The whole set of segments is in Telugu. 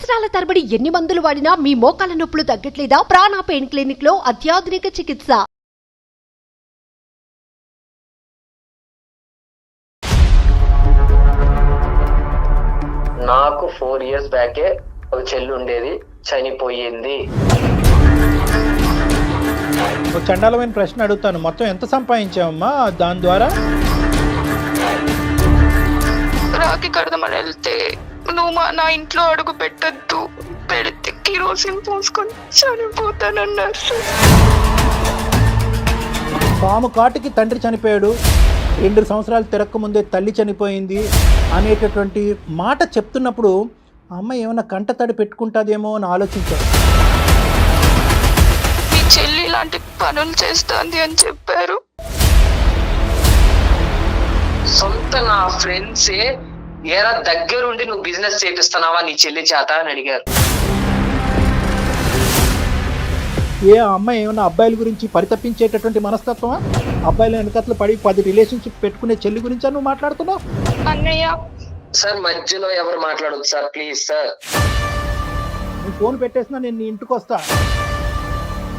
సంవత్సరాల తరబడి ఎన్ని మందులు వాడినా మీ మోకాల నొప్పులు తగ్గట్లేదా? ప్రాణ పెయిన్ క్లినిక్ లో అత్యాధునిక చికిత్స. నాకు 4 years బ్యాకే ఒక చెల్లి ఉండేది, చనిపోయింది. ఒక చండాలమైన ప్రశ్న అడుగుతాను, మొత్తం ఎంత సంపాదించావమ్మా దాని ద్వారా? రాఖీ కడదామని వెళ్తే నువ్వు నా ఇంట్లో అడుగు పెట్టద్దు, పెడితే కిరోసిన్ పోసుకొని చనిపోతానన్నారు. పాము కాటికి తండ్రి చనిపోయాడు, 2 సంవత్సరాలు తిరక్క ముందే తల్లి చనిపోయింది అనేటటువంటి మాట చెప్తున్నప్పుడు అమ్మ ఏమైనా కంటతడి పెట్టుకుంటాదేమో అని ఆలోచించారు. మీ చెల్లి ఇలాంటి పనులు చేస్తుంది అని చెప్పారు. సొంత నా ఫ్రెండ్సే ఏరా దగ్గరుండి నువ్వు బిజినెస్ చేపిస్తున్నావా నీ చెల్లి చేత అని అడిగారు. ఏ అమ్మాయి ఏమైనా అబ్బాయిల గురించి పరితపించేటటువంటి మనస్తత్వమా? అబ్బాయిల వెనకట్లు పడి 10 రిలేషన్షిప్ పెట్టుకునే చెల్లి గురించి నువ్వు మాట్లాడుతున్నావు? అన్నయ్య సార్ మధ్యలో ఎవరు మాట్లాడదు సార్, ప్లీజ్ సార్. నువ్వు ఫోన్ పెట్టేసినా నేను నీ ఇంటికి వస్తా.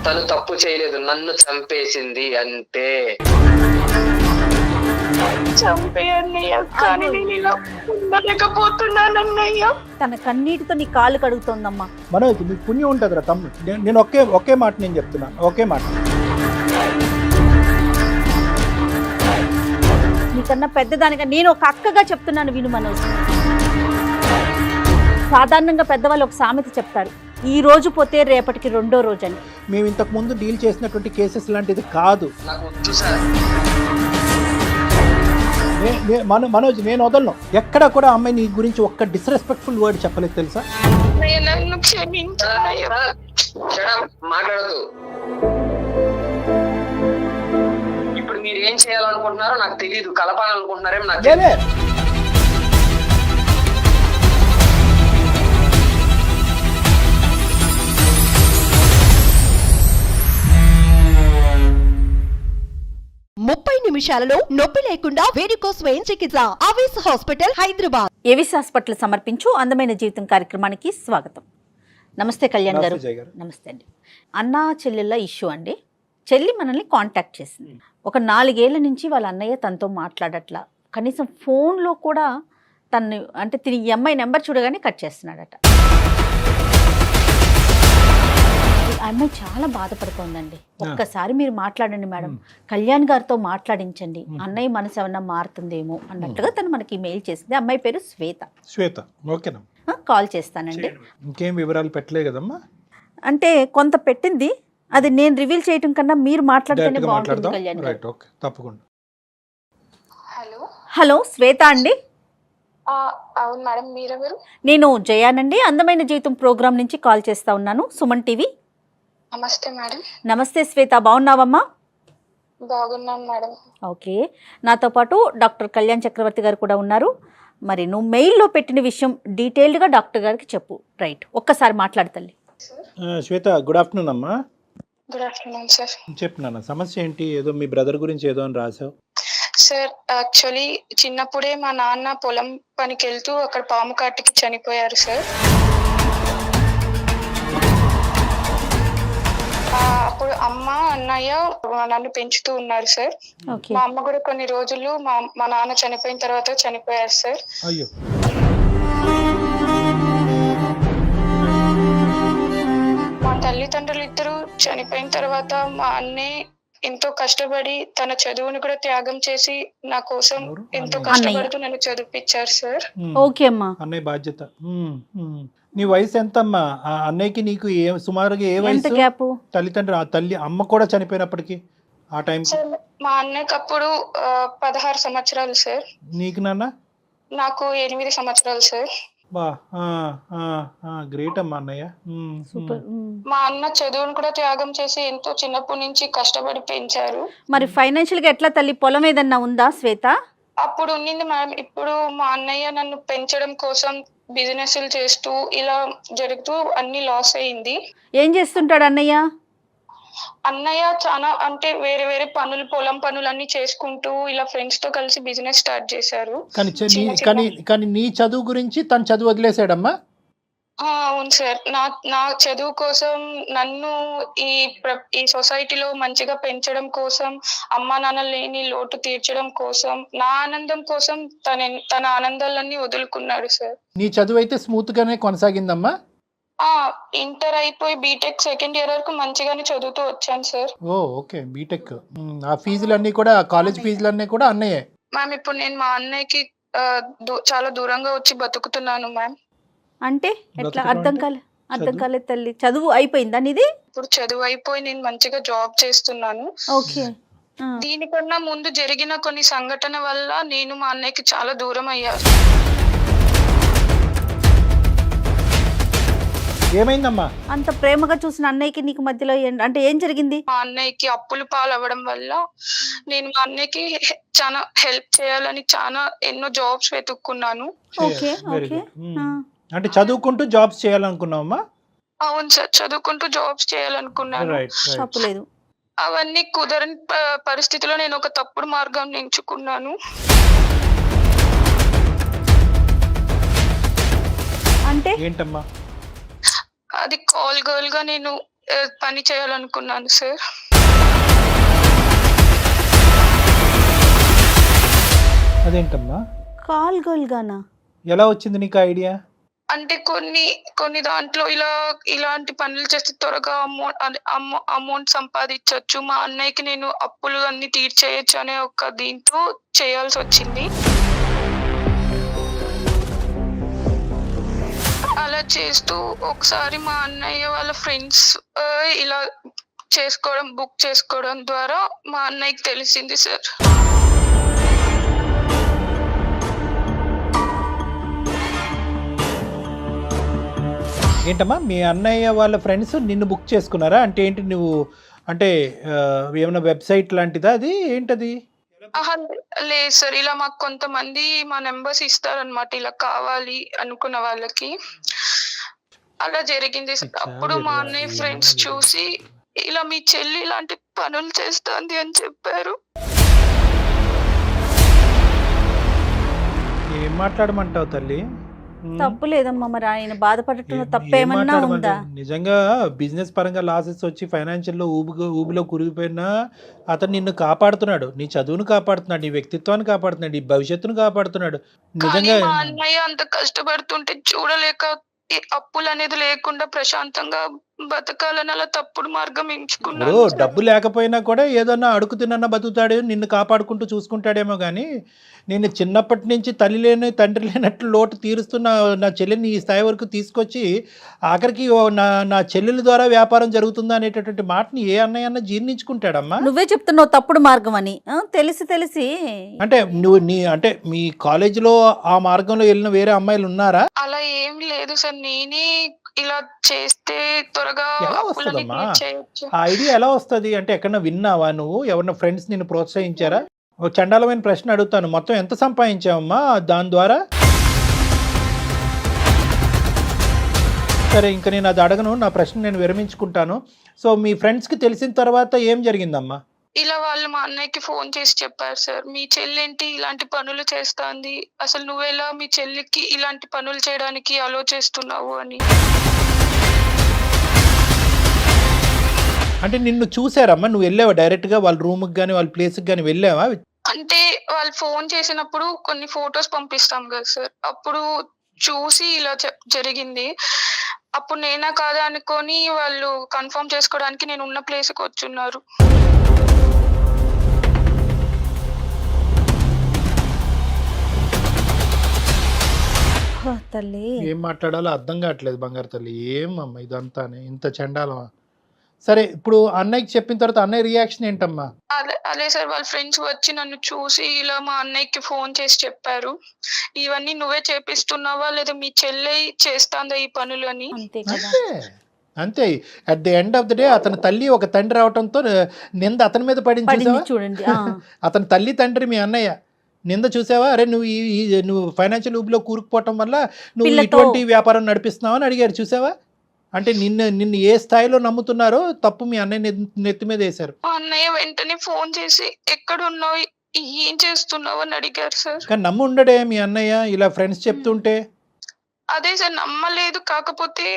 తను తప్పు చేయలేదు, నన్ను చంపేసింది అంతే. చంపే అన్నయ్య, కానీ నేను ఇలా ఉండలేకపోతున్నాను అన్నయ్య. తన కన్నీటితో నీ కాళ్ళు కడుగుతోందమ్మా. మనోజ్ నీకు పుణ్యం ఉంటుందిరా తమ్ముడు. నేను ఒకే మాట నేను చెప్తున్నాను, ఒకే మాట. నీకన్నా పెద్దదానిగా నేను ఒక అక్కగా చెప్తున్నాను, విను మనోజ్. సాధారణంగా పెద్దవాళ్ళు ఒక సామెత చెప్తారు, ఈ రోజు పోతే రేపటికి రెండో రోజు అని. మేము ఇంతకు ముందు డీల్ చేసినటువంటి కేసెస్ లాంటిది కాదు. నాకు వద్దు సార్. మనోజ్ నేను వదలను. ఎక్కడ కూడా అమ్మాయి నీ గురించి ఒక్క డిస్రెస్పెక్ట్ఫుల్ వర్డ్ చెప్పలేదు తెలుసా? అన్నయ్య నన్ను క్షమించు అన్నయ్య. మాట్లాడదు. ఇప్పుడు మీరు ఏం చేయాలనుకుంటున్నారో నాకు తెలియదు, కలపాలనుకుంటున్నారేమో నాకు తెలియదు. లేలే. ముప్పై నిమిషాలలో నొప్పి లేకుండా వేడికోస్ వెయిన్ చికిత్స. ఆవేశ హాస్పిటల్, హైదరాబాద్. ఏవిస్ హాస్పిటల్ సమర్పించు అందమైన జీవితం కార్యక్రమానికి స్వాగతం. నమస్తే కళ్యాణ్ గారు. నమస్తే అండి. అన్నా చెల్లెళ్ళ ఇష్యూ అండి. చెల్లి మనల్ని కాంటాక్ట్ చేసింది. ఒక 4 ఏళ్ల నుంచి వాళ్ళ అన్నయ్య తనతో మాట్లాడట్లా, కనీసం ఫోన్లో కూడా తను అంటే తిని ఈ అమ్మాయి నెంబర్ చూడగానే కట్ చేస్తున్నాడట. ఆ అమ్మాయి చాలా బాధపడుతోందండి. ఒక్కసారి మీరు మాట్లాడండి మేడం, కళ్యాణ్ గారితో మాట్లాడించండి, అన్నయ్య మనసు ఏమన్నా మారుతుందేమో అన్నట్టుగా తను మనకి మెయిల్ చేసింది. అమ్మాయి పేరు శ్వేత. ఓకేనా? కాల్ చేస్తానండి. ఇంకేం వివరాలు పెట్టలే కదమ్మా? అంటే కొంత పెట్టింది, అది నేను రివీల్ చేయటం కన్నా మీరు మాట్లాడితేనే బాగుంటుంది కళ్యాణ్ గారు. తప్పకుండా. హలో శ్వేత అండి. అవును మేడం, మీరెవరు? నేను జయానండి, అందమైన జీవితం ప్రోగ్రామ్ నుంచి కాల్ చేస్తా ఉన్నాను, సుమన్ టీవీ. నమస్తే మేడం. నమస్తే శ్వేత, బాగున్నావమ్మా? బాగున్నాను మేడం. ఓకే, నాతో పాటు డాక్టర్ కళ్యాణ్ చక్రవర్తి గారు కూడా ఉన్నారు. మరి నువ్వు మెయిల్లో పెట్టిన విషయం డీటెయిల్డ్గా డాక్టర్ గారికి చెప్పు. రైట్, ఒక్కసారి మాట్లాడతల్లి. శ్వేత, గుడ్ ఆఫ్టర్నూన్ అమ్మా. Good afternoon sir. చెప్పు నాన్న, సమస్య ఏంటి? ఏదో మీ బ్రదర్ గురించి ఏదో అని రాసావు. సార్ యాక్చువల్లీ చిన్నప్పుడే మా నాన్న పొలం పనికి వెళ్తూ అక్కడ పాము కాటికి చనిపోయారు సార్. అప్పుడు అమ్మ అన్నయ్య నన్ను పెంచుతూ ఉన్నారు సార్. మా అమ్మ కూడా కొన్ని రోజులు మా నాన్న చనిపోయిన తర్వాత చనిపోయారు సార్. అయ్యో. మా తల్లిదండ్రులు ఇద్దరు చనిపోయిన తర్వాత మా అన్నయ్య ఎంతో కష్టపడి తన చదువుని కూడా త్యాగం చేసి నా కోసం ఎంతో కష్టపడుతూ నన్ను చదివించారు సార్. ఓకే అమ్మా. అన్నయ్య బాధ్యత. నీ వయసు ఎంత అమ్మా? అన్నయ్యకి నీకు సుమారుగా ఏ వయసు? తల్లి అమ్మ కూడా చనిపోయినప్పటికీ ఆ టైం? మా అన్నయ్యకి అప్పుడు 16 సంవత్సరాలు సార్. నీకు నాన్న? నాకు 8 సంవత్సరాలు సార్. బా, గ్రేట్ అమ్మా అన్నయ్య. మా అన్న చదువును కూడా త్యాగం చేసి ఎంతో చిన్నప్పటి నుంచి కష్టపడి పెంచారు. మరి ఫైనాన్షియల్ గా ఎట్లా తల్లి? పొలం ఏదన్నా ఉందా శ్వేత? అప్పుడు ఉన్నింది మేడం. ఇప్పుడు మా అన్నయ్య నన్ను పెంచడం కోసం బిజినెస్లు చేస్తూ ఇలా జరుగుతూ అన్ని లాస్ అయింది. ఏం చేస్తుంటాడు అన్నయ్య? అన్నయ్య చాలా అంటే వేరే వేరే పనులు, పొలం పనులు అన్ని చేసుకుంటూ ఇలా ఫ్రెండ్స్ తో కలిసి బిజినెస్ స్టార్ట్ చేశారు. కానీ నీ చదువు గురించి తను చదువు వదిలేసాడమ్మా? అవును సార్. నా చదువు కోసం నన్ను ఈ సొసైటీలో మంచిగా పెంచడం కోసం, అమ్మానాన్న లేని లోటు తీర్చడం కోసం, నా ఆనందం కోసం తన ఆనందాలన్నీ వదులుకున్నాడు సార్. నీ చదువు అయితే స్మూత్గానే కొనసాగిందమ్మా? ఇంటర్ అయిపోయి బీటెక్ సెకండ్ ఇయర్ వరకు మంచిగానే చదువుతూ వచ్చాను సార్. Okay, BTech. ఆ ఫీజులన్నీ కూడా, కాలేజ్ ఫీజులన్నీ కూడా అన్నయ్యే? మ్యామ్ ఇప్పుడు నేను మా అన్నయ్యకి చాలా దూరంగా వచ్చి బతుకుతున్నాను మ్యామ్. అంటే ఎట్లా? బ్రతకడం అర్థం కాలేదు తల్లి. చదువు అయిపోయిందా నీది? ఇప్పుడు చదువు అయిపోయి నేను మంచిగా జాబ్ చేస్తున్నాను. ఓకే. దీనికన్నా ముందు జరిగిన కొన్ని సంఘటన వల్ల నేను మా అన్నయ్యకి చాలా దూరం అయ్యాను. ఏమైందమ్మా? అంత ప్రేమగా చూసిన అన్నయ్యకి నీకు మధ్యలో అంటే ఏం జరిగింది? మా అన్నయ్యకి అప్పులు పాలవ్వడం వల్ల నేను మా అన్నయ్యకి చాలా హెల్ప్ చేయాలని ఎన్నో జాబ్స్ వెతుక్కున్నాను. ఓకే. Very okay. గుడ్. అంటే చదువుకుంటూ జాబ్స్ చేయాలనుకున్నావమ్మా? అవును సార్, చదువుకుంటూ జాబ్స్ చేయాలనుకున్నాను. రైట్. తప్పులేదు. అవన్నీ కుదరని పరిస్థితిలో నేను ఒక తప్పుడు మార్గం ఎంచుకున్నాను. అంటే ఏంటమ్మా? అది కాల్ గర్ల్ గా నేను పని చేయాలనుకున్నాను సార్. అదేంటమ్మా? కాల్ గర్ల్ గానా? ఎలా వచ్చింది నీకు ఐడియా? అంటే కొన్ని దాంట్లో ఇలాంటి పనులు చేస్తే త్వరగా అమౌంట్ సంపాదించవచ్చు, మా అన్నయ్యకి నేను అప్పులు అన్ని తీర్చేయచ్చు అనే ఒక దీంతో చేయాల్సి వచ్చింది. అలా చేస్తూ ఒకసారి మా అన్నయ్య వాళ్ళ ఫ్రెండ్స్ ఇలా బుక్ చేసుకోవడం ద్వారా మా అన్నయ్యకి తెలిసింది సార్. ఏంటమ్మా, మీ అన్నయ్య వాళ్ళ ఫ్రెండ్స్ నిన్ను బుక్ చేసుకున్నారా? అంటే ఏంటి, నువ్వు అంటే ఏమైనా వెబ్సైట్ లాంటిదా అది? ఏంటది? లేదు సార్, ఇలా మాకు కొంతమంది మా నెంబర్స్ ఇస్తారనమాట, ఇలా కావాలి అనుకున్న వాళ్ళకి. అలా జరిగింది. అప్పుడు మా అన్నయ్య ఫ్రెండ్స్ చూసి ఇలా మీ చెల్లి ఇలాంటి పనులు చేస్తుంది అని చెప్పారు. ఏం మాట్లాడమంటావు తల్లి? తప్పు లేదమ్మా. మరి ఆయన బాధపడటంలో తప్పేమన్నా ఉందా? నిజంగా బిజినెస్ పరంగా లాసెస్ వచ్చి ఫైనాన్షియల్ లో ఊబిలో కురిగిపోయినా అతను నిన్ను కాపాడుతున్నాడు, నీ చదువును కాపాడుతున్నాడు, నీ వ్యక్తిత్వాన్ని కాపాడుతున్నాడు, నీ భవిష్యత్తును కాపాడుతున్నాడు. నిజంగా మా అన్నయ్య అంత కష్టపడుతుంటే చూడలేక అప్పులు అనేది లేకుండా ప్రశాంతంగా బతకాలని అలా తప్పుడు మార్గం ఎంచుకున్నాను. డబ్బు లేకపోయినా కూడా ఏదన్నా అడుగు తిన్న బతుకుతాడు, నిన్ను కాపాడుకుంటూ చూసుకుంటాడేమో. కానీ నేను చిన్నప్పటి నుంచి తల్లి లేని తండ్రి లేనట్లు లోటు తీరుస్తున్న నా చెల్లిని ఈ స్థాయి వరకు తీసుకొచ్చి ఆఖరికి నా చెల్లెల ద్వారా వ్యాపారం జరుగుతుందా అనేటటువంటి మాటని ఏ అన్నయ్య జీర్ణించుకుంటాడమ్మా? నువ్వే చెప్తున్నావు తప్పుడు మార్గం అని. తెలిసి అంటే నువ్వు అంటే మీ కాలేజీలో ఆ మార్గంలో వెళ్ళిన వేరే అమ్మాయిలు ఉన్నారా? అలా ఏం లేదు సార్, నేనే ఇలా చేస్తే త్వరగా ఎలా వస్తుందమ్మా ఆ ఐడియా? ఎలా వస్తుంది అంటే ఎక్కడన్నా విన్నావా నువ్వు? ఎవరన్నా ఫ్రెండ్స్ నిన్ను ప్రోత్సహించారా? ఒక చండాలమైన ప్రశ్న అడుగుతాను, మొత్తం ఎంత సంపాదించావమ్మా దాని ద్వారా? సరే, ఇంకా నేను అది అడగను, నా ప్రశ్న నేను విరమించుకుంటాను. సో మీ ఫ్రెండ్స్కి తెలిసిన తర్వాత ఏం జరిగిందమ్మా? ఇలా వాళ్ళు మా అన్నయ్యకి ఫోన్ చేసి చెప్పారు సార్, మీ చెల్లేంటి ఇలాంటి పనులు చేస్తాంది, అసలు నువ్వెలా మీ చెల్లికి ఇలాంటి పనులు చేయడానికి అలో చేస్తున్నావు అని. అంటే నిన్ను చూసారమ్మా? నువ్వు వెళ్ళావా డైరెక్ట్గా వాళ్ళ రూమ్కి కానీ వాళ్ళ ప్లేస్కి కానీ వెళ్ళావా? అంటే వాళ్ళు ఫోన్ చేసినప్పుడు కొన్ని ఫొటోస్ పంపిస్తాం కదా సార్, అప్పుడు చూసి ఇలా జరిగింది. అప్పుడు నేనా కాదా అనుకొని వాళ్ళు కన్ఫర్మ్ చేసుకోవడానికి నేను ఉన్న ప్లేస్కి వచ్చున్నారు. తల్లి ఏం మాట్లాడాలో అర్థం కావట్లేదు బంగారు తల్లి. ఏమమ్మా ఇదంతానే, ఇంత చండాలమా? సరే, ఇప్పుడు అన్నయ్యకి చెప్పిన తర్వాత అన్నయ్య రియాక్షన్ ఏంటమ్మా? అదే సార్, వాళ్ళ ఫ్రెండ్స్ వచ్చి నన్ను చూసి ఇలా మా అన్నయ్యకి ఫోన్ చేసి చెప్పారు, ఇవన్నీ నువ్వే చేపిస్తున్నావా లేదా మీ చెల్లె చేస్తాందా ఈ పనులు అని. అంతే. At the end of the day అతని తల్లి ఒక తండ్రి అవటంతో నింద అతని మీద పడింది చూడండి. అతని తల్లి తండ్రి మీ అన్నయ్య నింద చూసావా? అరే నువ్వు ఫైనాన్షియల్ ఊబిలో కూరుకుపోవటం వల్ల నువ్వు ఇటువంటి వ్యాపారం నడిపిస్తున్నావు అని అడిగారు. చూసావా? అంటే నిన్ను ఏ స్థాయిలో నమ్ముతున్నారో తప్పు మీ అన్నయ్య నెత్తి మీద వేశారు. అన్నయ్య వెంటనే ఫోన్ చేసి ఎక్కడున్నావు, ఏం చేస్తున్నావు అని అడిగారు సార్. కానీ నమ్ము ఉండడే మీ అన్నయ్య ఇలా ఫ్రెండ్స్ చెప్తుంటే? అదే సార్ నమ్మలేదు. కాకపోతే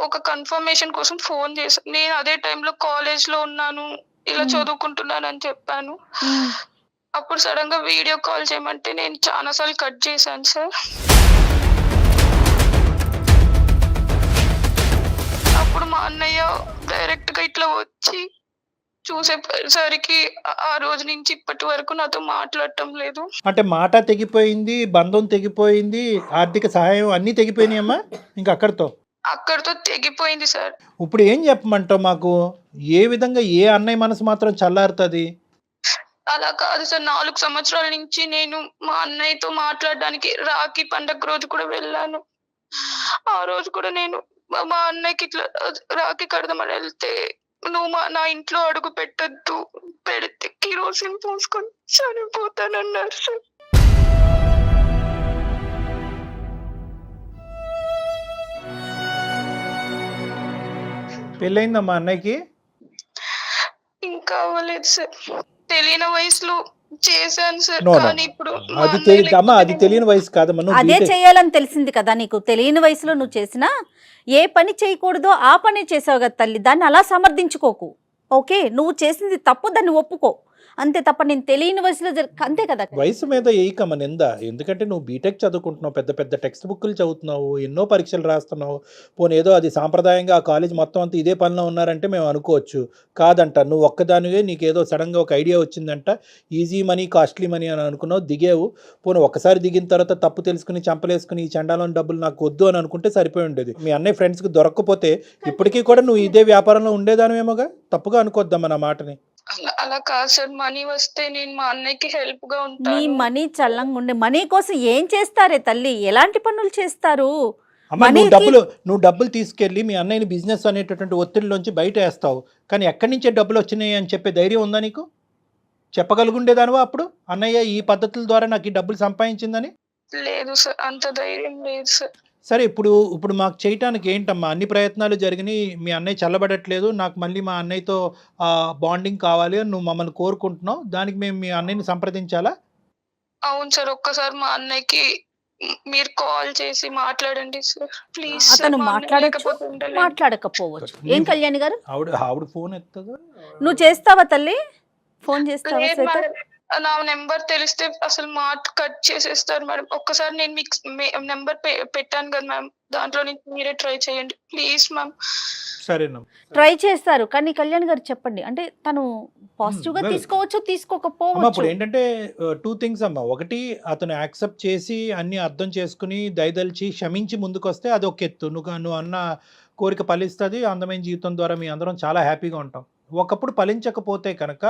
ఒక కన్ఫర్మేషన్ కోసం ఫోన్ చేశాను. నేను అదే టైంలో కాలేజ్ లో ఉన్నాను, ఇలా చదువుకుంటున్నాను అని చెప్పాను. అప్పుడు సడన్ గా వీడియో కాల్ చేయమంటే నేను చాలా సార్లు కట్ చేశాను సార్. అప్పుడు మా అన్నయ్య డైరెక్ట్ గా ఇట్లా వచ్చి చూసేసరికి ఆ రోజు నుంచి ఇప్పటి వరకు నాతో మాట్లాడటం లేదు. అంటే మాట తెగిపోయింది, బంధం తెగిపోయింది, ఆర్థిక సహాయం అన్నీ తెగిపోయినాయమ్మా ఇంకా అక్కడితో తెగిపోయింది సార్. ఇప్పుడు ఏం చెప్పమంటావు మాకు? ఏ విధంగా ఏ అన్నయ్య మనసు మాత్రం చల్లారుతుంది? అలా కాదు సార్, 4 సంవత్సరాల నుంచి నేను మా అన్నయ్యతో మాట్లాడడానికి రాఖీ పండగ రోజు కూడా వెళ్ళాను. ఆ రోజు కూడా నేను మా అన్నయ్యకి ఇట్లా రాఖీ కడదామని వెళ్తే, నువ్వు నా ఇంట్లో అడుగు పెట్టద్దు, పెడితే కిరోసిన్ పోసుకొని చనిపోతానన్నారు సార్. పెళ్ళయిందమ్మా అన్నయ్యకి? ఇంకా అవ్వలేదు సార్. తెలియని వయసులో చేశాను సార్. No, no. కానీ ఇప్పుడు మా అది అన్నయ్య తెలియదమ్మా, అది తెలియని వయసు కాదమ్మా. నువ్వు అదే బీటెక్ చేయాలని తెలిసింది కదా నీకు. తెలియని వయసులో నువ్వు చేసినా ఏ పని చేయకూడదో ఆ పని చేసావు కదా తల్లి. దాన్ని అలా సమర్థించుకోకు. ఓకే, నువ్వు చేసింది తప్పు, దాన్ని ఒప్పుకో అంతే తప్ప నేను తెలియని వయసులో అంతే కదా. వయసు మీద ఏకమ్మ నింద. ఎందుకంటే నువ్వు బీటెక్ చదువుకుంటున్నావు, పెద్ద పెద్ద టెక్స్ట్ బుక్లు చదువుతున్నావు, ఎన్నో పరీక్షలు రాస్తున్నావు. పోనీ ఏదో అది సాంప్రదాయంగా ఆ కాలేజ్ మొత్తం అంతా ఇదే పనిలో ఉన్నారంటే మేము అనుకోవచ్చు. కాదంట, నువ్వు ఒక్కదానివే నీకేదో సడన్గా ఒక ఐడియా వచ్చిందంట, ఈజీ మనీ కాస్ట్లీ మనీ అని అనుకున్నావు, దిగేవు. పోనీ ఒక్కసారి దిగిన తర్వాత తప్పు తెలుసుకుని చంపలేసుకుని ఈ చండాలం డబ్బులు నాకు వద్దు అని అనుకుంటే సరిపోయి ఉండేది. మీ అన్నయ్య ఫ్రెండ్స్కి దొరకకపోతే ఇప్పటికీ కూడా నువ్వు ఇదే వ్యాపారంలో ఉండేదానివేమోగా. తప్పుగా అనుకోద్దమ్మా నా మాటని. అలా కాదు సార్, మనీ వస్తే నేను మా అన్నయ్యకి హెల్ప్ గా నీ ఉంటాను. మనీ చల్లంగా ఉండే మనీ కోసం ఏం చేస్తారే తల్లి, ఎలాంటి పనులు చేస్తారు? అమ్మ నువ్వు డబ్బులు తీసుకెళ్ళి మీ అన్నయ్యని బిజినెస్ అనేటటువంటి ఒత్తిడిలోంచి బయట వేస్తావు, కానీ ఎక్కడి నుంచే డబ్బులు వచ్చినాయి అని చెప్పే ధైర్యం ఉందా నీకు? చెప్పగలుగుండేదానివా అప్పుడు అన్నయ్య ఈ పద్ధతుల ద్వారా నాకు ఈ డబ్బులు సంపాదించిందని? లేదు సార్, అంత ధైర్యం లేదు సార్. సరే, ఇప్పుడు మాకు చేయటానికి ఏంటమ్మా? అన్ని ప్రయత్నాలు జరిగినాయి, మీ అన్నయ్య చల్లబడట్లేదు, నాకు మళ్ళీ మా అన్నయ్యతో బాండింగ్ కావాలి అని నువ్వు మమ్మల్ని కోరుకుంటున్నావు. దానికి మేము మీ అన్నయ్యని సంప్రదించాలా? అవును సార్, ఒక్కసారి మా అన్నయ్యకి మీరు కాల్ చేసి మాట్లాడండి సార్ ప్లీజ్. అతను మాట్లాడకపోవచ్చు. ఏం కళ్యాణి గారు, ఆవిడ ఫోన్ ఎత్తదా? నువ్వు చేస్తావా తల్లి? ఫోన్ చేస్తావా? శ్వేత, నా నెంబర్ తెలిస్తే అసలు మాట కట్ చేసేస్తారు మేడం. ఒక్కసారి నేను మీకు నెంబర్ పెట్టాను కదా మ్యామ్, దాంట్లో నుంచి మీరే ట్రై చేయండి ప్లీజ్ మ్యామ్. సరేనా, ట్రై చేస్తారు. కానీ కళ్యాణ్ గారు చెప్పండి, అంటే తను పాజిటివ్ గా తీసుకోవచ్చు, తీసుకోకపోవచ్చు. ఇప్పుడు ఏంటంటే 2 things అమ్మా. ఒకటి, అతను యాక్సెప్ట్ చేసి అన్ని అర్థం చేసుకుని దయదలిచి క్షమించి ముందుకు వస్తే అది ఒక ఎత్తు. నువ్వు అన్న కోరిక ఫలిస్తుంది, అందమైన జీవితం ద్వారా మీ అందరం చాలా హ్యాపీగా ఉంటాం. ఒకప్పుడు ఫలించకపోతే కనుక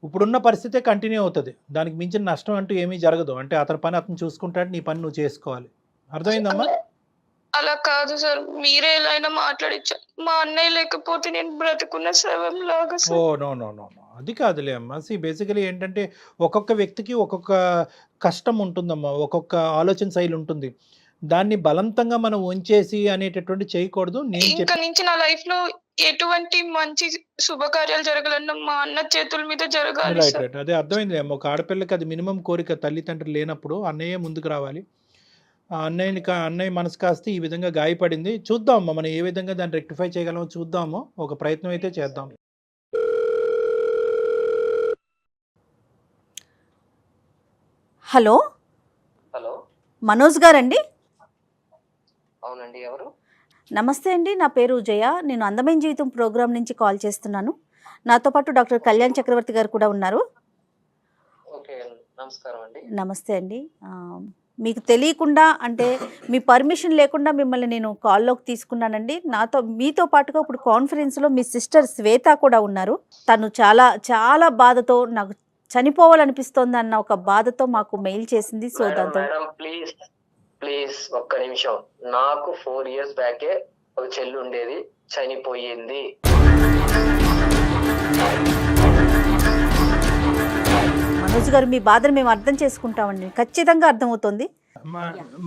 ఇప్పుడున్న పరిస్థితే కంటిన్యూ అవుతుంది. దానికి మించిన నష్టం అంటూ ఏమీ జరగదు. అంటే అతని పని అతను చూసుకుంటాడు, నీ పని నువ్వు చేసుకోవాలి. అర్థమైందమ్మా? అలా కాదు సార్, మీరే ఎలా అయినా మాట్లాడించారు. మా అన్నయ్య లేకపోతే నేను బ్రతుకున్న శవం లాగా oh no no no no, అది కాదులే అమ్మా. బేసికలీ ఏంటంటే ఒక్కొక్క వ్యక్తికి ఒక్కొక్క కష్టం ఉంటుందమ్మా, ఒక్కొక్క ఆలోచన శైలి ఉంటుంది. దాన్ని బలవంతంగా మనం ఉంచేసి అనేటటువంటి చేయకూడదు. ఇంకా నుంచి నా లైఫ్ లో ఎటువంటి మంచి శుభకార్యాలు జరగాలన్నా మా అన్న చేతుల మీద జరగాలి. రైట్, అదే అర్థమైంది అమ్మ. ఒక ఆడపిల్లకి అది మినిమం కోరిక. తల్లిదండ్రులు లేనప్పుడు అన్నయ్య ముందుకు రావాలి. ఆ అన్నయ్య మనసు కాస్త ఈ విధంగా గాయపడింది. చూద్దాం అమ్మ, మనం ఏ విధంగా దాన్ని రెక్టిఫై చేయగలమో చూద్దాము. ఒక ప్రయత్నం అయితే చేద్దాం. హలో హలో, మనోజ్ గారండి? అవునండి, ఎవరు? నమస్తే అండి, నా పేరు జయ. నేను అందమైన జీవితం ప్రోగ్రాం నుంచి కాల్ చేస్తున్నాను. నాతో పాటు డాక్టర్ కళ్యాణ్ చక్రవర్తి గారు కూడా ఉన్నారు. ఓకే, నమస్కారం అండి. నమస్తే అండి. మీకు తెలియకుండా, అంటే మీ పర్మిషన్ లేకుండా మిమ్మల్ని నేను కాల్లోకి తీసుకున్నానండి. మీతో పాటుగా ఇప్పుడు కాన్ఫరెన్స్లో మీ సిస్టర్ శ్వేత కూడా ఉన్నారు. తను చాలా చాలా బాధతో, నాకు చనిపోవాలనిపిస్తోంది అన్న ఒక బాధతో మాకు మెయిల్ చేసింది. సో దాంతో ప్లీజ్ ఒక్క నిమిషం. నాకు 4 years బ్యాకే ఒక చెల్లి ఉండేది, చనిపోయింది. మనోజ్ గారు, మీ బాధను మేము అర్థం చేసుకుంటామండి, ఖచ్చితంగా అర్థమవుతుంది.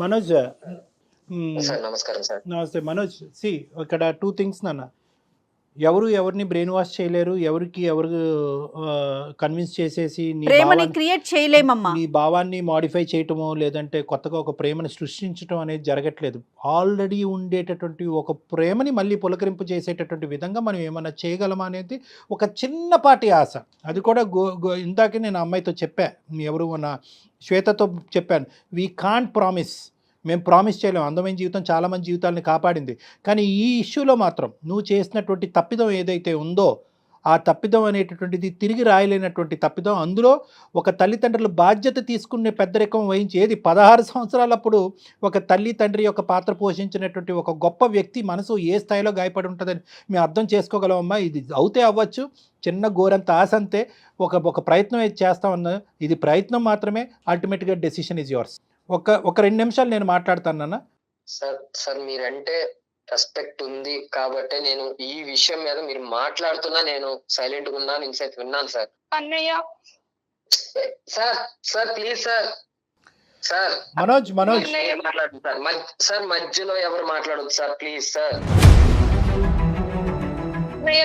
మనోజ్, సార్ నమస్కారం సార్. నమస్తే మనోజ్. ఇక్కడ 2 things నాన్న. ఎవరు ఎవరిని బ్రెయిన్ వాష్ చేయలేరు, ఎవరు కన్విన్స్ చేసేసి ప్రేమని క్రియేట్ చేయలేమమ్మా. నీ భావాన్ని మాడిఫై చేయటమో లేదంటే కొత్తగా ఒక ప్రేమని సృష్టించడం అనేది జరగట్లేదు. ఆల్రెడీ ఉండేటటువంటి ఒక ప్రేమని మళ్ళీ పులకరింపు చేసేటటువంటి విధంగా మనం ఏమైనా చేయగలమా అనేది ఒక చిన్నపాటి ఆశ. అది కూడా ఇందాకే నేను అమ్మాయితో చెప్పా, ఎవరు నా శ్వేతతో చెప్పాను, వీ కాంట్ ప్రామిస్, మేము ప్రామిస్ చేయలేము. అందమైన జీవితం చాలామంది జీవితాలని కాపాడింది, కానీ ఈ ఇష్యూలో మాత్రం నువ్వు చేసినటువంటి తప్పిదం ఏదైతే ఉందో ఆ తప్పిదం అనేటటువంటిది తిరిగి రాయలేనటువంటి తప్పిదం. అందులో ఒక తల్లిదండ్రులు బాధ్యత తీసుకునే పెద్దరికం వహించి, ఏది 16 సంవత్సరాలప్పుడు ఒక తల్లి తండ్రి యొక్క పాత్ర పోషించినటువంటి ఒక గొప్ప వ్యక్తి మనసు ఏ స్థాయిలో గాయపడి ఉంటుందని మేము అర్థం చేసుకోగలమమ్మా. ఇది అవుతే అవ్వచ్చు, చిన్న గోరంత ఆశ అంతే. ఒక ప్రయత్నం అయితే చేస్తామన్నా, ఇది ప్రయత్నం మాత్రమే, అల్టిమేట్గా డెసిషన్ ఈజ్ యువర్స్. ఒక 2 నిమిషాలు నేను మాట్లాడతానన్నా. సార్ మీరంటే రెస్పెక్ట్ ఉంది కాబట్టి నేను ఈ విషయం మీద మీరు మాట్లాడుతున్నా నేను సైలెంట్ గా ఉన్నాను, ఇన్సైట్ విన్నాను సార్. అన్నయ్య సార్ ప్లీజ్ సార్ మనోజ్ మాట్లాడు సార్ మధ్యలో ఎవరు మాట్లాడదు సార్, ప్లీజ్ సార్.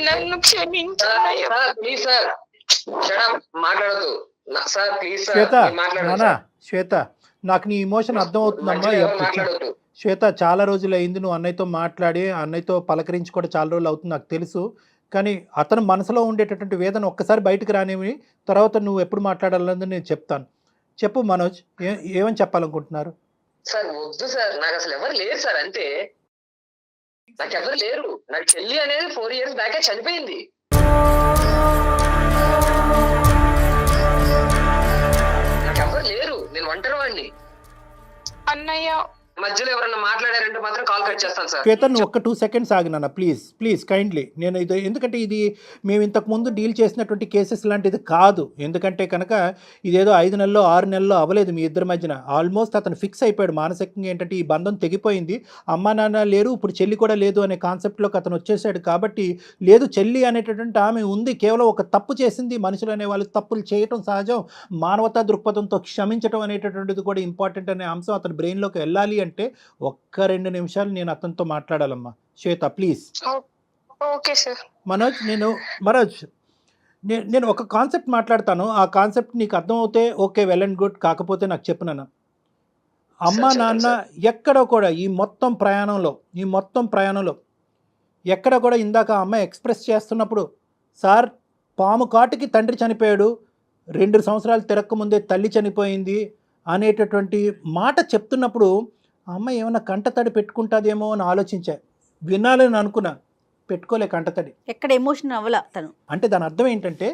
నన్ను క్షమించు ప్లీజ్ సార్, మాట్లాడదు సార్, ప్లీజ్ శ్వేత, సార్ మాట్లాడదు. శ్వేత, నాకు నీ ఇమోషన్ అర్థమవుతుందమ్మా. మాట్లాడదు శ్వేత, చాలా రోజులు అయింది నువ్వు అన్నయ్యతో మాట్లాడి, అన్నయ్యతో పలకరించి కూడా చాలా రోజులు అవుతుంది నాకు తెలుసు, కానీ అతను మనసులో ఉండేటటువంటి వేదన ఒక్కసారి బయటకు రానివి, తర్వాత నువ్వు ఎప్పుడు మాట్లాడాలన్నది నేను చెప్తాను. చెప్పు మనోజ్, ఏమని చెప్పాలనుకుంటున్నారు? సార్ వద్దు సార్, నాకు అసలు ఎవరు లేరు సార్, అంతే. నాకు ఎవరు లేరు. నాకు చెల్లి అనేది 4 years బ్యాకే చనిపోయింది. నాకు ఎవరు లేరు, నేను ఒంటరి వాడిని. అన్నయ్య మధ్యలో ఎవరన్నా మాట్లాడారంటే మాత్రం కాల్ కట్ చేస్తాను సార్. శ్వేత, నువ్వు ఒక్క 2 seconds ఆగినా ప్లీజ్ కైండ్లీ. నేను ఇది ఎందుకంటే ఇది మేము ఇంతకుముందు డీల్ చేసినటువంటి కేసెస్ లాంటిది కాదు. ఎందుకంటే కనుక ఇదేదో 5 నెలల్లో 6 నెలల్లో అవ్వలేదు మీ ఇద్దరి మధ్యన. ఆల్మోస్ట్ అతను ఫిక్స్ అయిపోయాడు మానసికంగా. ఏంటంటే ఈ బంధం తెగిపోయింది, అమ్మా నాన్న లేరు, ఇప్పుడు చెల్లి కూడా లేదు అనే కాన్సెప్ట్లోకి అతను వచ్చేసాడు. కాబట్టి లేదు, చెల్లి అనేటటువంటి ఆమె ఉంది, కేవలం ఒక తప్పు చేసింది. మనుషులు అనే వాళ్ళు తప్పులు చేయటం సహజం, మానవతా దృక్పథంతో క్షమించడం అనేటటువంటిది కూడా ఇంపార్టెంట్ అనే అంశం అతని బ్రెయిన్లోకి వెళ్ళాలి అంటే ఒక్క 2 నిమిషాలు నేను అతనితో మాట్లాడాలమ్మా. Shweta please. Okay sir. Manoj, నేను ఒక కాన్సెప్ట్ మాట్లాడతాను, ఆ కాన్సెప్ట్ నీకు అర్థమవుతే ఓకే, వెల్ అండ్ గుడ్, కాకపోతే నాకు చెప్పు నాన్న. అమ్మ నాన్న ఎక్కడ కూడా ఈ మొత్తం ప్రయాణంలో ఎక్కడ కూడా ఇందాక అమ్మాయి ఎక్స్ప్రెస్ చేస్తున్నప్పుడు, సార్ పాము కాటుకి తండ్రి చనిపోయాడు, 2 సంవత్సరాలు తిరక్కముందే తల్లి చనిపోయింది అనేటటువంటి మాట చెప్తున్నప్పుడు ఆ అమ్మాయి ఏమైనా కంటతడి పెట్టుకుంటుందేమో అని ఆలోచించా, వినాలని అనుకున్నా, పెట్టుకోలే కంటతడి. ఎక్కడ ఎమోషన్ అవ్వలా తను. అంటే దాని అర్థం ఏంటంటే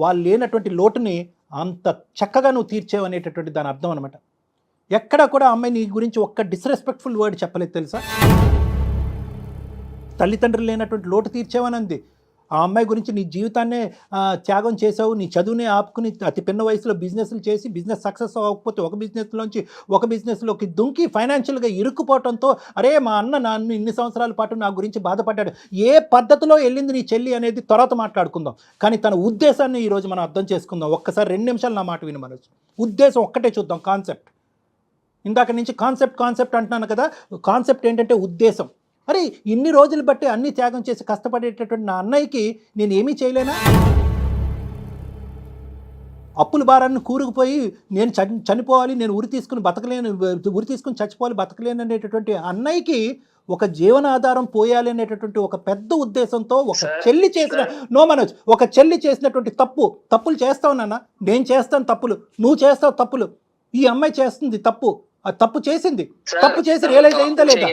వాళ్ళు లేనటువంటి లోటుని అంత చక్కగా నువ్వు తీర్చేవు అనేటటువంటి దాని అర్థం అనమాట. ఎక్కడా కూడా అమ్మాయి నీ గురించి ఒక్క డిస్రెస్పెక్ట్ఫుల్ వర్డ్ చెప్పలేదు తెలుసా. తల్లిదండ్రులు లేనటువంటి లోటు తీర్చేవని అంది. ఆ అమ్మాయి గురించి నీ జీవితాన్నే త్యాగం చేసావు, నీ చదువునే ఆపుకుని అతి పిన్న వయసులో బిజినెస్లు చేసి బిజినెస్ సక్సెస్ అవ్వకపోతే ఒక బిజినెస్లోకి దుంకి ఫైనాన్షియల్గా ఇరుక్కుపోవడంతో, అరే మా అన్న నన్ను ఇన్ని సంవత్సరాల పాటు నా గురించి బాధపడ్డాడు. ఏ పద్ధతిలో వెళ్ళింది నీ చెల్లి అనేది తర్వాత మాట్లాడుకుందాం, కానీ తన ఉద్దేశాన్ని ఈరోజు మనం అర్థం చేసుకుందాం. ఒక్కసారి 2 నిమిషాలు నా మాట విని మనోజ్. ఉద్దేశం ఒక్కటే చూద్దాం, కాన్సెప్ట్. ఇందాక నుంచి కాన్సెప్ట్ అంటున్నాను కదా, కాన్సెప్ట్ ఏంటంటే ఉద్దేశం. అరే ఇన్ని రోజులు బట్టి అన్ని త్యాగం చేసి కష్టపడేటటువంటి నా అన్నయ్యకి నేను ఏమీ చేయలేనా? అప్పుల భారాన్ని కూరుకుపోయి నేను చనిపోవాలి, నేను ఉరి తీసుకుని చచ్చిపోవాలి, బతకలేను అనేటటువంటి అన్నయ్యకి ఒక జీవనాధారం పోయాలి అనేటటువంటి ఒక పెద్ద ఉద్దేశంతో ఒక చెల్లి చేసినటువంటి తప్పులు చేస్తావు నాన్న, నేను చేస్తాను తప్పులు, నువ్వు చేస్తావు తప్పులు, ఈ అమ్మాయి చేస్తుంది తప్పు, ఆ తప్పు చేసింది, తప్పు చేసి రియలైజ్ అయిందా లేదా?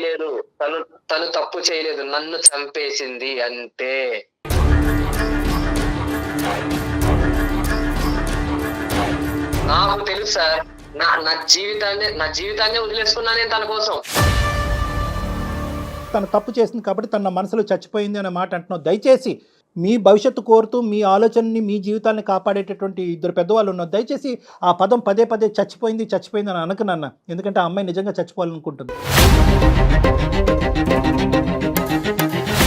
తను తప్పు చేయలేదు, నన్ను చంపేసింది అంతే. నాకు తెలుసు సార్, నా జీవితాన్ని వదిలేసుకున్నా నేను తన కోసం. తను తప్పు చేసింది కాబట్టి తన మనసులో చచ్చిపోయింది అనే మాట అంటున్నావు. దయచేసి మీ భవిష్యత్తు కోరుతూ మీ ఆలోచనని మీ జీవితాన్ని కాపాడేటటువంటి 2 పెద్దవాళ్ళు ఉన్నారు. దయచేసి ఆ పదం పదే చచ్చిపోయింది అని అనకనన్న, ఎందుకంటే ఆ అమ్మాయి నిజంగా చచ్చిపోవాలనుకుంటుంది.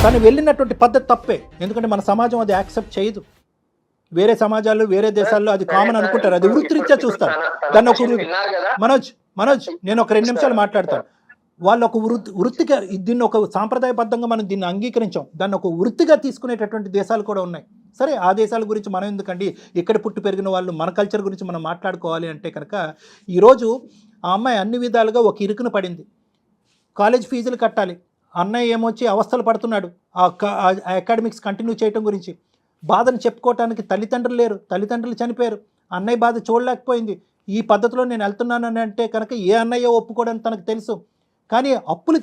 తను వెళ్ళినటువంటి పద్ధతి తప్పే, ఎందుకంటే మన సమాజం అది యాక్సెప్ట్ చేయదు. వేరే సమాజాలు వేరే దేశాల్లో అది కామన్ అనుకుంటారు, అది వృత్తిరీత్యా చూస్తారు దాన్ని. ఒక మనోజ్ నేను ఒక 2 నిమిషాలు మాట్లాడతాను. వాళ్ళు ఒక వృత్తిగా దీన్ని ఒక సాంప్రదాయబద్ధంగా మనం దీన్ని అంగీకరించాం, దాన్ని ఒక వృత్తిగా తీసుకునేటటువంటి దేశాలు కూడా ఉన్నాయి. సరే, ఆ దేశాల గురించి మనం ఎందుకండి, ఇక్కడ పుట్టి పెరిగిన వాళ్ళు మన కల్చర్ గురించి మనం మాట్లాడుకోవాలి అంటే కనుక, ఈరోజు ఆ అమ్మాయి అన్ని విధాలుగా ఒక ఇరుకున పడింది. కాలేజ్ ఫీజులు కట్టాలి, అన్నయ్య ఏమొచ్చి అవస్థలు పడుతున్నాడు ఆ అకాడమిక్స్ కంటిన్యూ చేయటం గురించి. బాధను చెప్పుకోవటానికి తల్లిదండ్రులు లేరు, తల్లిదండ్రులు చనిపోయారు, అన్నయ్య బాధ చూడలేకపోయింది. ఈ పద్ధతిలో నేను వెళ్తున్నానని అంటే కనుక ఏ అన్నయ్య ఒప్పుకోవడానికి తనకు తెలుసు. కానీ అప్పులు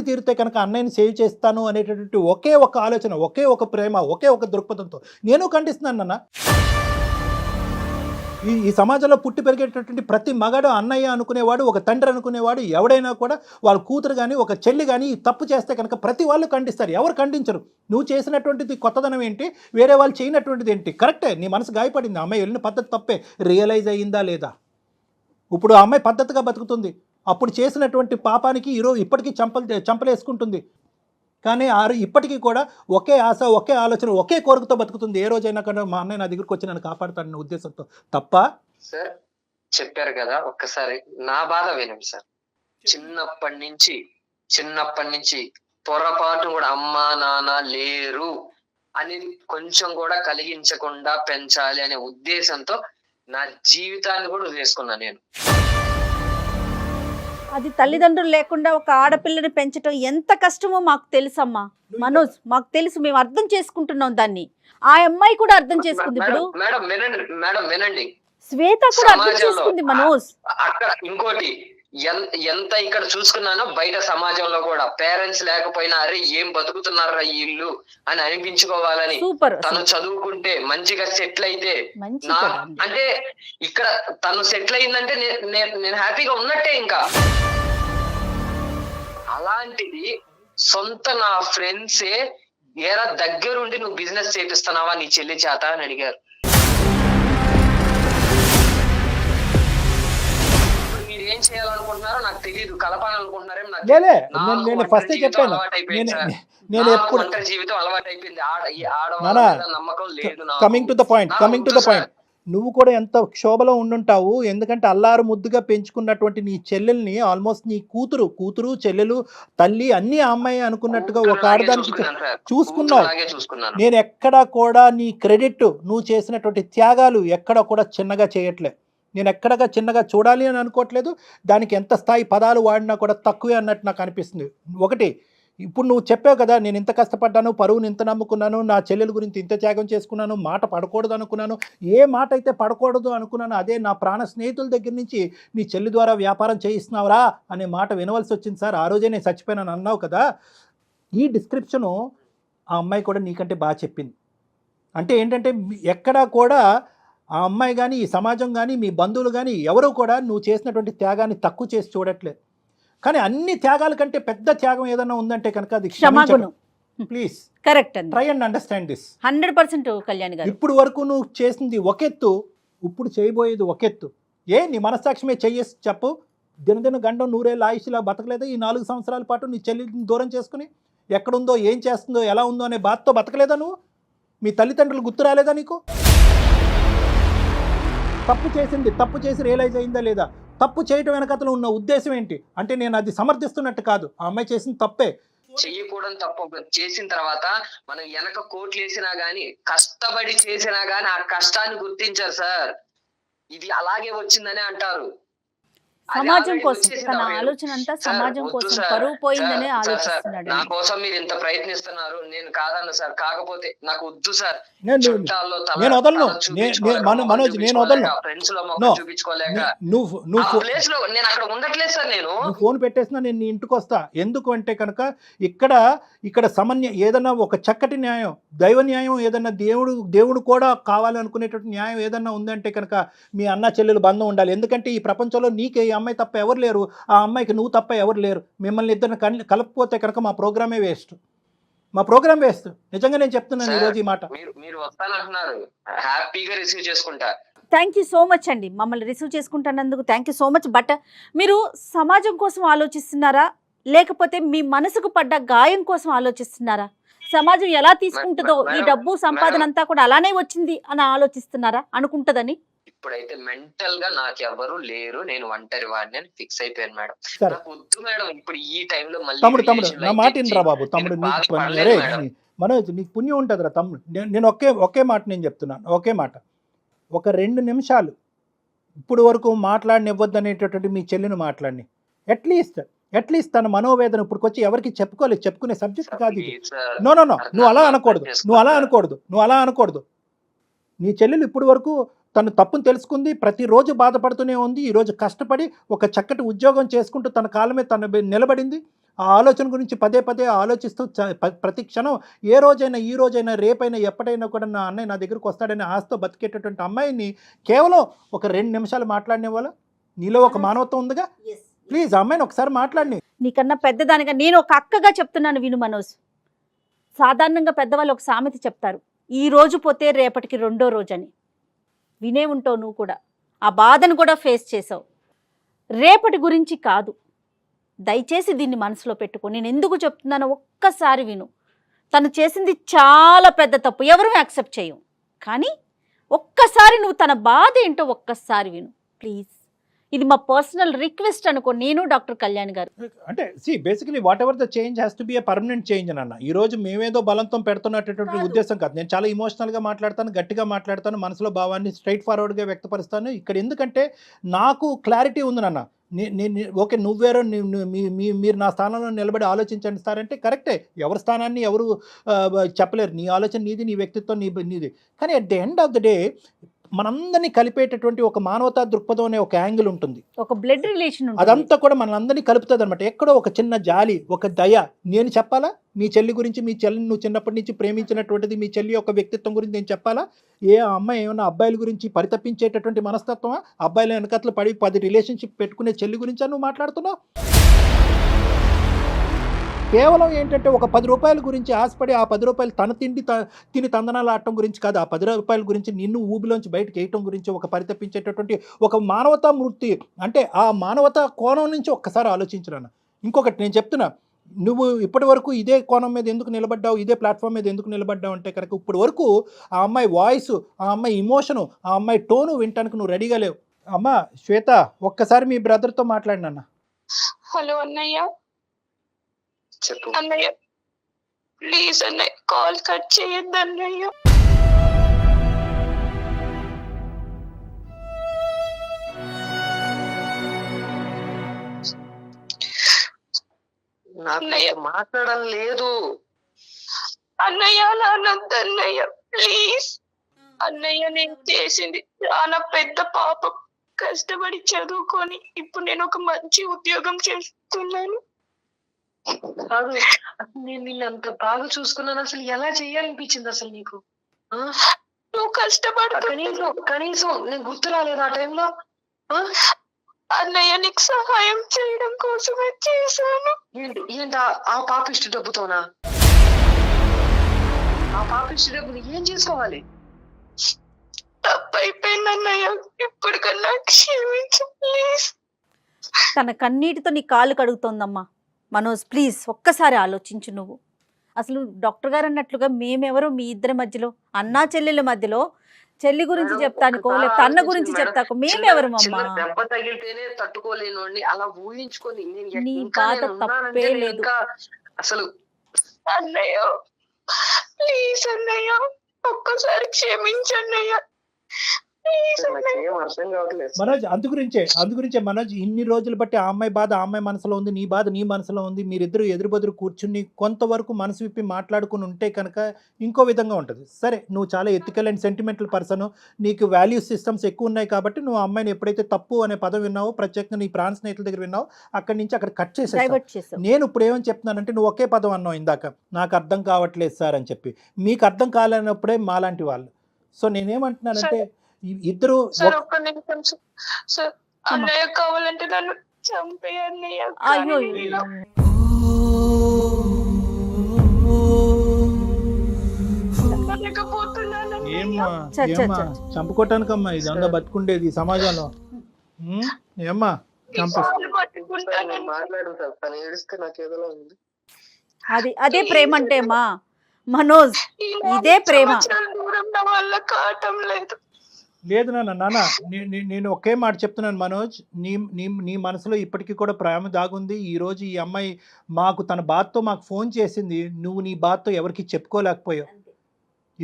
తీరుతాయి కనుక అన్నయ్యని సేవ్ చేస్తాను అనేటటువంటి ఒకే ఒక ఆలోచన, ఒకే ఒక ప్రేమ, ఒకే ఒక దృక్పథంతో నేను ఖండిస్తున్నాను అన్న. ఈ సమాజంలో పుట్టి పెరిగేటటువంటి ప్రతి మగాడు అన్నయ్య అనుకునేవాడు, ఒక తండ్రి అనుకునేవాడు, ఎవడైనా కూడా వాళ్ళ కూతురు కానీ ఒక చెల్లి కానీ ఈ తప్పు చేస్తే కనుక ప్రతి వాళ్ళు ఖండిస్తారు, ఎవరు ఖండించరు. నువ్వు చేసినటువంటిది కొత్తదనం ఏంటి, వేరే వాళ్ళు చేయనటువంటిది ఏంటి? కరెక్టే, నీ మనసు గాయపడింది, అమ్మాయి వెళ్ళిన పద్ధతి తప్పే, రియలైజ్ అయ్యిందా లేదా? ఇప్పుడు ఆ అమ్మాయి పద్ధతిగా బతుకుతుంది, అప్పుడు చేసినటువంటి పాపానికి ఈరోజు ఇప్పటికీ చంపలేసుకుంటుంది. కానీ ఇప్పటికీ కూడా ఒకే ఆశ, ఒకే ఆలోచన, ఒకే కోరికతో బతుకుతుంది. ఏ రోజైనా కానీ మా అన్నయ్య నా దగ్గరికి వచ్చి నన్ను కాపాడుతాడన్న ఉద్దేశంతో తప్ప. సార్ చెప్పారు కదా, ఒక్కసారి నా బాధ వినండి సార్. చిన్నప్పటి నుంచి పొరపాటు కూడా అమ్మా నాన్న లేరు అని కొంచెం కూడా కలిగించకుండా పెంచాలి అనే ఉద్దేశంతో నా జీవితాన్ని కూడా వదిలేసుకున్నాను నేను. అది తల్లిదండ్రులు లేకుండా ఒక ఆడపిల్లని పెంచడం ఎంత కష్టమో మాకు తెలుసమ్మా మనోజ్, మాకు తెలుసు, మేము అర్థం చేసుకుంటున్నాం దాన్ని. ఆ అమ్మాయి కూడా అర్థం చేసుకుంది. ఇప్పుడు మేడం వినండి, శ్వేత కూడా అర్థం చేసుకుంది మనోజ్. అక్కడ ఇంకోటి ఎంత ఇక్కడ చూసుకున్నానో బయట సమాజంలో కూడా పేరెంట్స్ లేకపోయినా అరే ఏం బతుకుతున్నారా వీళ్ళు అని అనిపించుకోవాలని, తను చదువుకుంటే మంచిగా సెటిల్ అయితే అంటే ఇక్కడ తను సెటిల్ అయిందంటే నేను హ్యాపీగా ఉన్నట్టే. ఇంకా అలాంటిది సొంత నా ఫ్రెండ్సే ఏరా దగ్గరుండి నువ్వు బిజినెస్ చేపిస్తున్నావా నీ చెల్లి చేత అని అడిగారు. ఏం చేయాలనుకుంటున్నారో నాకు తెలియదు, కలపాలనుకుంటున్నారేమో నాకు జీవితం అలవాటు అయిపోయింది, ఆడవాళ్ళ నమ్మకం లేదు. కమింగ్ టు ద పాయింట్, నువ్వు కూడా ఎంత క్షోభలో ఉండుంటావు. ఎందుకంటే అల్లారు ముద్దుగా పెంచుకున్నటువంటి నీ చెల్లెల్ని ఆల్మోస్ట్ నీ కూతురు చెల్లెలు తల్లి అన్ని అమ్మాయి అనుకున్నట్టుగా ఒక ఆడదానికి చూసుకున్నావు. నేను ఎక్కడా కూడా నీ క్రెడిట్, నువ్వు చేసినటువంటి త్యాగాలు ఎక్కడా కూడా చిన్నగా చేయట్లే. నేను ఎక్కడగా చిన్నగా చూడాలి అని అనుకోవట్లేదు. దానికి ఎంత స్థాయి పదాలు వాడినా కూడా తక్కువే అన్నట్టు నాకు అనిపిస్తుంది. ఒకటి, ఇప్పుడు నువ్వు చెప్పావు కదా, నేను ఇంత కష్టపడ్డాను, పరువుని ఇంత నమ్ముకున్నాను, నా చెల్లెల గురించి ఇంత త్యాగం చేసుకున్నాను, మాట పడకూడదు అనుకున్నాను. ఏ మాట అయితే పడకూడదు అనుకున్నాను అదే నా ప్రాణ స్నేహితుల దగ్గర నుంచి నీ చెల్లి ద్వారా వ్యాపారం చేయిస్తున్నావురా అనే మాట వినవలసి వచ్చింది సార్. ఆ రోజే నేను చచ్చిపోయానని అన్నావు కదా. ఈ డిస్క్రిప్షను ఆ అమ్మాయి కూడా నీకంటే బాగా చెప్పింది. అంటే ఏంటంటే ఎక్కడా కూడా ఆ అమ్మాయి కానీ, ఈ సమాజం కానీ, మీ బంధువులు కానీ ఎవరు కూడా నువ్వు చేసినటువంటి త్యాగాన్ని తక్కువ చేసి చూడట్లేదు. కానీ అన్ని త్యాగాల కంటే పెద్ద త్యాగం ఏదైనా ఉందంటే కనుక అది క్షమాగుణం. Please correct, try and understand this. 100% Kalyan garu, ఇప్పుడు వరకు నువ్వు చేసింది ఒకెత్తు, ఇప్పుడు చేయబోయేది ఒకెత్తు. నీ మనస్సాక్షిమే చెయ్యేసి చెప్పు. దినదిన గండం నూరేళ్ళ ఆయుష్లా బతకలేదా ఈ 4 సంవత్సరాల పాటు? నీ చెల్లిని దూరం చేసుకుని ఎక్కడుందో, ఏం చేస్తుందో, ఎలా ఉందో అనే బాధతో బతకలేదా నువ్వు? మీ తల్లిదండ్రులు గుర్తు రాలేదా నీకు? తప్పు చేసి రియలైజ్ అయిందా లేదా? తప్పు చేయటం వెనకతలో ఉన్న ఉద్దేశం ఏంటి అంటే నేను అది సమర్థిస్తున్నట్టు కాదు, ఆ అమ్మాయి చేసిన తప్పే. చెయ్యకూడని తప్పు చేసిన తర్వాత మనం వెనక కోట్లు వేసినా గానీ, కష్టపడి చేసినా గానీ ఆ కష్టాన్ని గుర్తించారు సార్. ఇది అలాగే వచ్చిందనే అంటారు. సమాజం కోసం తన ఆలోచన అంతా సమాజం కోసం, పరువు పోయిందనే ఆలోచిస్తున్నాడు. నా కోసం మీరు ఇంత ప్రయత్నిస్తున్నారు, నేను కాదన్న సార్. కాకపోతే నాకు వద్దు సార్. నేను వదలను మనోజ్, నేను వదలను. ఫ్రెండ్స్ లో చూపించుకోలేక ప్లేస్ లో నేను అక్కడ ఉండట్లేదు సార్. నేను ఫోన్ పెట్టేసినా నేను నీ ఇంటికి వస్తా. ఎందుకు అంటే కనుక ఇక్కడ సమన్వయం ఏదన్నా ఒక చక్కటి న్యాయం, దైవ న్యాయం ఏదన్నా, దేవుడు కూడా కావాలనుకునేటువంటి న్యాయం ఏదన్నా ఉందంటే కనుక మీ అన్న చెల్లెలు బంధం ఉండాలి. ఎందుకంటే ఈ ప్రపంచంలో నీకే అమ్మాయి తప్ప ఎవరు లేరు, ఆ అమ్మాయికి నువ్వు తప్ప ఎవరు లేరు. మిమ్మల్ని ఇద్దరిని కలపకపోతే కనుక మా ప్రోగ్రామే వేస్ట్. నిజంగా నేను చెప్తున్నాను ఈరోజు ఈ మాట. మీరు వస్తానంటున్నారు, హ్యాపీగా రిసీవ్ చేసుకుంటా. థ్యాంక్ యూ సో మచ్ అండి, మమ్మల్ని రిసీవ్ చేసుకుంటున్నందుకు thank you so much. But మీరు సమాజం కోసం ఆలోచిస్తున్నారా, లేకపోతే మీ మనసుకు పడ్డ గాయం కోసం ఆలోచిస్తున్నారా? సమాజం ఎలా తీసుకుంటుందో, ఈ డబ్బు సంపాదన అంతా కూడా అలానే వచ్చింది అని ఆలోచిస్తున్నారా? అనుకుంటుందని ఇప్పుడైతే మెంటల్ గా నాకు ఎవరు లేరు, నేను ఒంటరి వాడిని అని ఫిక్స్ అయిపోయాను మేడం. సరే నాకు వద్దు మేడం ఇప్పుడు ఈ టైంలో మళ్ళీ తమ్ముడు relation నా life మాట తెచ్చి వినరా బాబు, తమ్ముడు నేను నీకు బాధపడలేను అరే మేడం. మనోజ్ నీకు పుణ్యం ఉంటుందిరా తమ్ముడు. నేను ఒకే మాట నేను చెప్తున్నాను, ఒకే మాట. ఒక 2 నిమిషాలు ఇప్పుడు వరకు మాట్లాడనివ్వద్దు అనేటటువంటి మీ చెల్లిని మాట్లాడి అట్లీస్ట్ తన మనోవేదన ఇప్పుడుకొచ్చి ఎవరికి చెప్పుకునే సబ్జెక్ట్ కాదు ఇది. Please sir, నో నువ్వు అలా అర్థం అనకూడదు, నువ్వు అలా అనకూడదు. నీ చెల్లెలు ఇప్పుడు వరకు తను తప్పును తెలుసుకుంది, ప్రతిరోజు బాధపడుతూనే ఉంది. ఈరోజు కష్టపడి ఒక చక్కటి ఉద్యోగం చేసుకుంటూ తన కాళ్ళ మీద తను నిలబడింది. ఆ ఆలోచన గురించి పదే ఆలోచిస్తూ ప్రతి క్షణం ఈ రోజైనా రేపైనా ఎప్పటికైనా కూడా నా అన్నయ్య నా దగ్గరకు వస్తాడని ఆశతో బతికేటటువంటి అమ్మాయిని కేవలం ఒక 2 నిమిషాలు మాట్లాడిన వాళ్ళ నీలో ఒక మానవత్వం ఉందిగా. ప్లీజ్ అమ్మాయిని ఒకసారి మాట్లాడి. నీకన్నా పెద్దదానిగా నేను ఒక అక్కగా చెప్తున్నాను విను మనోజ్. సాధారణంగా పెద్దవాళ్ళు ఒక సామెత చెప్తారు, ఈ రోజు పోతే రేపటికి రెండో రోజు అని. వినే ఉంటావు నువ్వు కూడా, ఆ బాధను కూడా ఫేస్ చేసావు. రేపటి గురించి కాదు, దయచేసి దీన్ని మనసులో పెట్టుకో. నేను ఎందుకు చెప్తున్నానో ఒక్కసారి విను. తను చేసింది చాలా పెద్ద తప్పు, ఎవరూ యాక్సెప్ట్ చేయం. కానీ ఒక్కసారి నువ్వు తన బాధ ఏంటో ఒక్కసారి విను ప్లీజ్. ఇది మా పర్సనల్ రిక్వెస్ట్ అనుకో, నేను డాక్టర్ కళ్యాణ్ గారు. అంటే basically what ever the change has to be a permanent change అన్న. ఈ రోజు మేమేదో బలంతో పెడుతున్నటువంటి ఉద్దేశం కాదు. నేను చాలా ఇమోషనల్గా మాట్లాడతాను, గట్టిగా మాట్లాడతాను, మనసులో భావాన్ని స్ట్రైట్ ఫార్వర్డ్గా వ్యక్తపరుస్తాను. ఇక్కడ ఎందుకంటే నాకు క్లారిటీ ఉంది నాన్న. నేను ఓకే నువ్వేరో మీరు నా స్థానంలో నిలబడి ఆలోచించండి సార్ అంటే కరెక్టే. ఎవరి స్థానాన్ని ఎవరు చెప్పలేరు. నీ ఆలోచన నీది, నీ వ్యక్తిత్వం నీది. కానీ at the end of the day మనందరినీ కలిపేటటువంటి ఒక మానవతా దృక్పథం అనే ఒక యాంగిల్ ఉంటుంది, ఒక బ్లడ్ రిలేషన్. అదంతా కూడా మనందరినీ కలుపుతుంది అనమాట. ఎక్కడో ఒక చిన్న జాలి, ఒక దయ. నేను చెప్పాలా మీ చెల్లి గురించి? మీ చెల్లిని నువ్వు చిన్నప్పటి నుంచి ప్రేమించినటువంటిది మీ చెల్లి యొక్క వ్యక్తిత్వం గురించి నేను చెప్పాలా? అమ్మాయి ఏమన్నా అబ్బాయిల గురించి పరితపించేటటువంటి మనస్తత్వమా? అబ్బాయిల వెనకట్లు పడి 10 రిలేషన్షిప్ పెట్టుకునే చెల్లి గురించా నువ్వు మాట్లాడుతున్నావు? కేవలం ఏంటంటే ఒక 10 రూపాయల గురించి ఆశపడి ఆ 10 రూపాయలు తన తిని తందనాలు ఆడటం గురించి కాదు, ఆ 10 రూపాయల గురించి నిన్ను ఊబిలోంచి బయటకు వేయటం గురించి ఒక పరితపించేటటువంటి ఒక మానవతా మూర్తి. అంటే ఆ మానవతా కోణం నుంచి ఒక్కసారి ఆలోచించరాను. ఇంకొకటి నేను చెప్తున్నా, నువ్వు ఇప్పటి వరకు ఇదే కోణం మీద ఎందుకు నిలబడ్డావు, ఇదే ప్లాట్ఫామ్ మీద ఎందుకు నిలబడ్డావు అంటే కనుక ఇప్పటి వరకు ఆ అమ్మాయి వాయిస్, ఆ అమ్మాయి ఇమోషను, ఆ అమ్మాయి టోను వినటానికి నువ్వు రెడీగా లేవు. అమ్మా శ్వేత, ఒక్కసారి మీ బ్రదర్తో మాట్లాడినన్నా. హలో అన్నయ్య. చెప్పు అన్నయ్య ప్లీజ్ అన్నయ్య, కాల్ కట్ చేయొద్దు అన్నయ్య. నాకు మాట్లాడడం లేదు అన్నయ్య. అలా అనొద్దు అన్నయ్య ప్లీజ్. అన్నయ్య నేను చేసింది చాలా పెద్ద పాపం. కష్టపడి చదువుకొని ఇప్పుడు నేను ఒక మంచి ఉద్యోగం చేస్తున్నాను. కాదు, నేను నిన్ను అంత బాగా చూసుకున్నాను. అసలు ఎలా చేయాలనిపించింది అసలు నీకు? నువ్వు కష్టపడు. కనీసం నేను గుర్తు రాలేదు ఆ టైంలో. అన్నయ్య నీకు సహాయం చేయడం కోసమే చేశాను. ఏంటి ఆ పాపిష్టి డబ్బుతోనా? ఆ పాపిష్టి డబ్బుని ఏం చేసుకోవాలి? తప్పైపోయింది అన్నయ్య, ఇప్పటికన్నా క్షమించు ప్లీజ్. తన కన్నీటితో నీ కాళ్ళు కడుగుతోందమ్మా. మనోజ్ ప్లీజ్ ఒక్కసారి ఆలోచించు. నువ్వు అసలు డాక్టర్ గారు అన్నట్లుగా మేమెవరో మీ ఇద్దరి మధ్యలో, అన్నా చెల్లెల మధ్యలో చెల్లి గురించి చెప్తానుకో, లేకపోతే అన్న గురించి చెప్తాకో, మేమెవరు అమ్మా? దెబ్బ తగిలితేనే తట్టుకోలేను అలా ఊహించుకొని నీ బాధ తప్పే లేదు. అసలు అన్నయ్య ప్లీజ్ అన్నయ్య, ఒక్కసారి క్షమించన్నయ్య ప్లీజ్ అన్నయ్య. అర్థం కావట్లేదు మనోజ్, అందుగురించే మనోజ్, ఇన్ని రోజులు బట్టి ఆ అమ్మాయి బాధ ఆ అమ్మాయి మనసులో ఉంది, నీ బాధ నీ మనసులో ఉంది. మీరిద్దరు ఎదురుబెదురు కూర్చుని కొంతవరకు మనసు విప్పి మాట్లాడుకుని ఉంటే కనుక ఇంకో విధంగా ఉంటుంది. సరే, నువ్వు చాలా ఎథికల్ అండ్ సెంటిమెంటల్ పర్సన్, నీకు వాల్యూ సిస్టమ్స్ ఎక్కువ ఉన్నాయి కాబట్టి నువ్వు అమ్మాయిని ఎప్పుడైతే తప్పు అనే పదం విన్నావో, ప్రత్యేకంగా నీ ప్రాణ స్నేహితుల దగ్గర విన్నావు, అక్కడి నుంచి అక్కడ కట్ చేసేసావు. నేను ఇప్పుడు ఏమని చెప్తున్నానంటే, నువ్వు ఒకే పదం అన్నావు ఇందాక, నాకు అర్థం కావట్లేదు సార్ అని చెప్పి. మీకు అర్థం కాలేనప్పుడే మాలాంటి వాళ్ళు. సో నేనేమంటున్నానంటే ఇద్దరు ఒక్క నిమిషం సార్. అన్నయ్య కావాలంటే నన్ను చంపే అన్నయ్య. ఏమ్మా చంపుకోవటానికమ్మా ఇది అంతా బతుకుండేది సమాజంలో. ఏమ్మా అదే ప్రేమ అంటే మా మనోజ్, ఇదే ప్రేమ. దూరం వల్ల కావటం లేదు. లేదు నాన్న నేను ఒకే మాట చెప్తున్నాను మనోజ్, నీ నీ నీ మనసులో ఇప్పటికీ కూడా ప్రేమ దాగుంది. ఈరోజు ఈ అమ్మాయి తన బాధతో మాకు ఫోన్ చేసింది, నువ్వు నీ బాధతో ఎవరికి చెప్పుకోలేకపోయావు.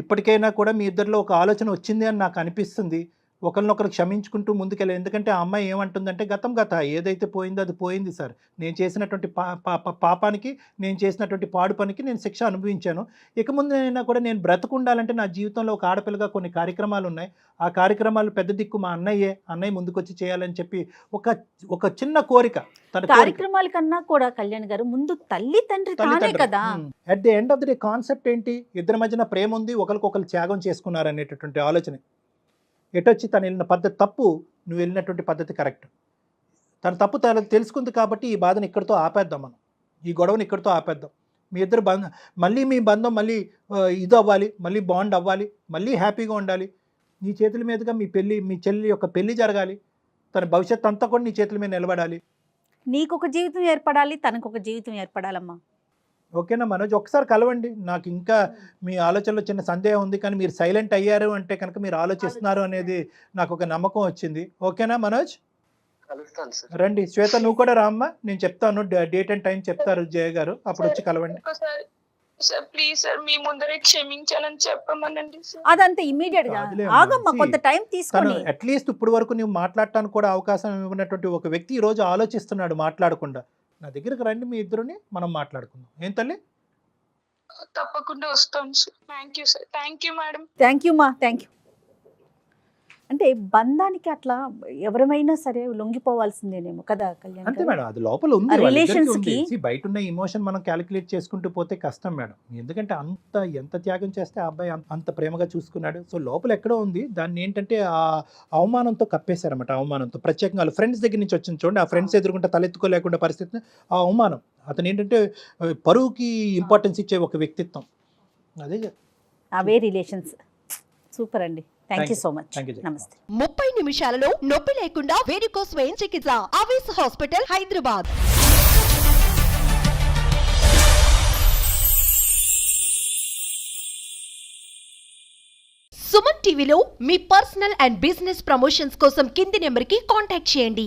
ఇప్పటికైనా కూడా మీ ఇద్దరిలో ఒక ఆలోచన వచ్చింది అని నాకు అనిపిస్తుంది. ఒకరినొకరు క్షమించుకుంటూ ముందుకెళ్ళాలి. ఎందుకంటే ఆ అమ్మాయి ఏమంటుందంటే గతం ఏదైతే పోయిందో అది పోయింది సార్. నేను చేసినటువంటి పాపానికి, నేను చేసినటువంటి పాడు పనికి నేను శిక్ష అనుభవించాను. ఇక ముందైనా కూడా నేను బ్రతుకుండాలంటే నా జీవితంలో ఒక ఆడపిల్లగా కొన్ని కార్యక్రమాలు ఉన్నాయి. ఆ కార్యక్రమాలు పెద్ద దిక్కు మా అన్నయ్య ముందుకొచ్చి చేయాలని చెప్పి ఒక చిన్న కోరిక. కార్యక్రమాల కన్నా కూడా కళ్యాణ్ గారు ముందు తల్లి తండ్రి తానే కదా. At the end of the day concept ఏంటి? ఇద్దరి మధ్యన ప్రేమ ఉంది, ఒకరికొకరు త్యాగం చేసుకున్నారు అనేటటువంటి ఆలోచన. ఎటొచ్చి తను వెళ్ళిన పద్ధతి తప్పు, నువ్వు వెళ్ళినటువంటి పద్ధతి కరెక్ట్. తన తప్పు తనకు తెలుసుకుంది కాబట్టి ఈ బాధను ఇక్కడితో ఆపేద్దాం, మనం ఈ గొడవను ఇక్కడితో ఆపేద్దాం. మీ ఇద్దరు మీ బంధం మళ్ళీ ఇది అవ్వాలి, మళ్ళీ బాండ్ అవ్వాలి, మళ్ళీ హ్యాపీగా ఉండాలి. నీ చేతుల మీదుగా మీ చెల్లి యొక్క పెళ్లి జరగాలి. తన భవిష్యత్తు అంతా కూడా నీ చేతుల మీద నిలబడాలి. నీకు ఒక జీవితం ఏర్పడాలి, తనకు ఒక జీవితం ఏర్పడాలమ్మా. ఓకేనా మనోజ్? ఒకసారి కలవండి. నాకు ఇంకా మీ ఆలోచనలో చిన్న సందేహం ఉంది, కానీ మీరు సైలెంట్ అయ్యారు అంటే కనుక మీరు ఆలోచిస్తున్నారు అనేది నాకు ఒక నమ్మకం వచ్చింది. ఓకేనా మనోజ్? కలుస్తాను సార్. రండి శ్వేత, నువ్వు కూడా రామ్మా. నేను చెప్తాను, డేట్ అండ్ టైం చెప్తారు జయ గారు, అప్పుడు వచ్చి కలవండి. సార్ ప్లీజ్ సార్, మీ ముందరే క్షమించాలని చెప్పమనండి సార్. అదంతా ఇమీడియట్ గా ఆగమ్మా, కొంత టైం తీసుకొని. అట్లీస్ట్ ఇప్పుడు వరకు నువ్వు మాట్లాడటానికి కూడా అవకాశం ఇవ్వనటువంటి ఒక వ్యక్తి ఈ రోజు ఆలోచిస్తున్నాడు మాట్లాడకుండా. నా దగ్గరకు రండి, మీ ఇద్దరుని మనం మాట్లాడుకుందాం. ఏం తల్లి? తప్పకుండా వస్తాను sir. Thank you sir. Thank you madam. Thank you మా, థ్యాంక్ యూ. అంటే బంధానికి అట్లా ఎవరైనా సరే లొంగిపోవాల్సిందేనేమో కదా కళ్యాణ్? అంతే మేడం, అది లోపల ఉంది. రిలేషన్స్ కి బయట ఉన్న ఇమోషన్ మనం క్యాలిక్యులేట్ చేసుకుంటూ పోతే కష్టం మేడం. ఎందుకంటే ఎంత త్యాగం చేస్తే ఆ అబ్బాయి అంత ప్రేమగా చూసుకున్నాడు. సో లోపల ఎక్కడో ఉంది. దాన్ని ఏంటంటే ఆ అవమానంతో కప్పేశారన్నమాట. అవమానంతో ప్రత్యేకంగా వాళ్ళ ఫ్రెండ్స్ దగ్గర నుంచి వచ్చింది చూడండి, ఆ ఫ్రెండ్స్ ఎదురుకుంటే తలెత్తుకోలేకుండా పరిస్థితి. ఆ అవమానం, అతను ఏంటంటే పరువుకి ఇంపార్టెన్స్ ఇచ్చే ఒక వ్యక్తిత్వం. అవే రిలేషన్స్. సూపర్ అండి. Thank you so much. నమస్తే. 30 నిమిషాలలో నొప్పి లేకుండా వేడికోస్ వెయిన్ చికిత్స ఆవేశ హాస్పిటల్ హైదరాబాద్. సుమన్ టీవీలో మీ పర్సనల్ అండ్ బిజినెస్ ప్రమోషన్స్ కోసం కింది నెంబర్కి కాంటాక్ట్ చేయండి.